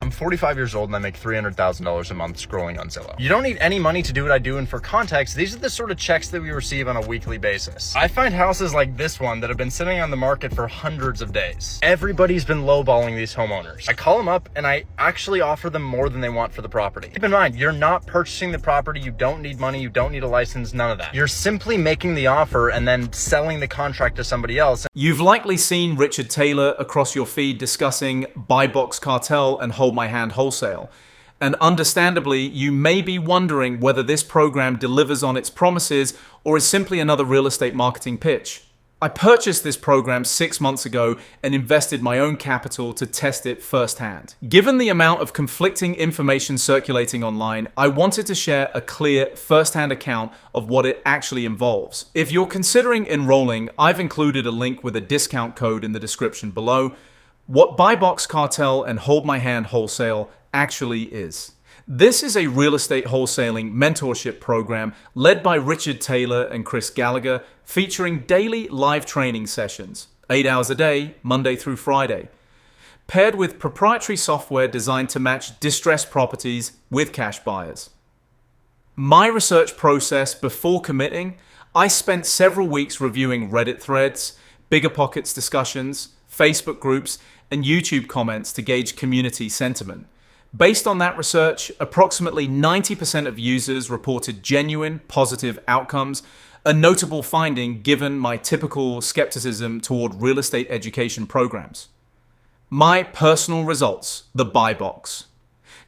I'm 45 years old and I make $300,000 a month scrolling on Zillow. You don't need any money to do what I do, and for context, these are the sort of checks that we receive on a weekly basis. I find houses like this one that have been sitting on the market for hundreds of days. Everybody's been lowballing these homeowners. I call them up and I actually offer them more than they want for the property. Keep in mind, you're not purchasing the property, you don't need money, you don't need a license, none of that. You're simply making the offer and then selling the contract to somebody else. You've likely seen Richard Taylor across your feed discussing Buy Box Cartel and Hold My Hand Wholesale. And understandably, you may be wondering whether this program delivers on its promises or is simply another real estate marketing pitch. I purchased this program 6 months ago and invested my own capital to test it firsthand. Given the amount of conflicting information circulating online, I wanted to share a clear firsthand account of what it actually involves. If you're considering enrolling, I've included a link with a discount code in the description below. What Buy Box Cartel and Hold My Hand Wholesale actually is. This is a real estate wholesaling mentorship program led by Richard Taylor and Chris Gallagher, featuring daily live training sessions, 8 hours a day, Monday through Friday, paired with proprietary software designed to match distressed properties with cash buyers. My research process before committing, I spent several weeks reviewing Reddit threads, BiggerPockets discussions, Facebook groups, and YouTube comments to gauge community sentiment. Based on that research, approximately 90% of users reported genuine, positive outcomes, a notable finding given my typical skepticism toward real estate education programs. My personal results, the Buy Box.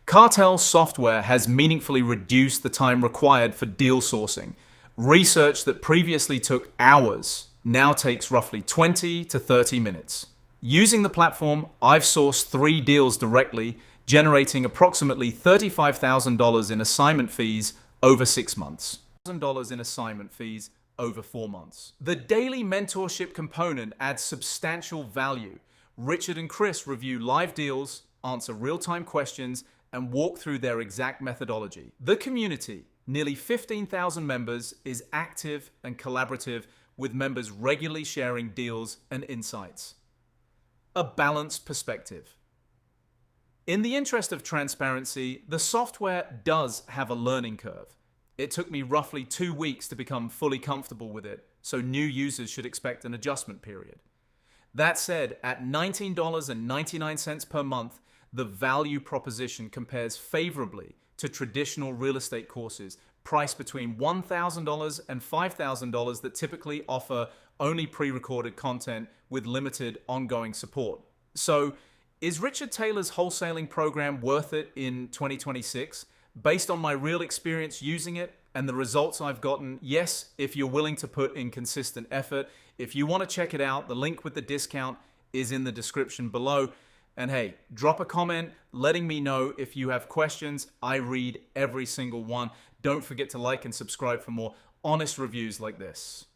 Cartel software has meaningfully reduced the time required for deal sourcing. Research that previously took hours now takes roughly 20 to 30 minutes. Using the platform, I've sourced 3 deals directly, generating approximately $35,000 in assignment fees over 6 months. $1,000 in assignment fees over 4 months. The daily mentorship component adds substantial value. Richard and Chris review live deals, answer real-time questions, and walk through their exact methodology. The community, nearly 15,000 members, is active and collaborative, with members regularly sharing deals and insights. A balanced perspective. In the interest of transparency, the software does have a learning curve. It took me roughly 2 weeks to become fully comfortable with it, so new users should expect an adjustment period. That said, at $19.99 per month, the value proposition compares favorably to traditional real estate courses priced between $1,000 and $5,000 that typically offer only pre-recorded content with limited ongoing support. So, is Richard Taylor's wholesaling program worth it in 2026? Based on my real experience using it and the results I've gotten, yes, if you're willing to put in consistent effort. If you want to check it out, the link with the discount is in the description below. And hey, drop a comment letting me know if you have questions. I read every single one. Don't forget to like and subscribe for more honest reviews like this.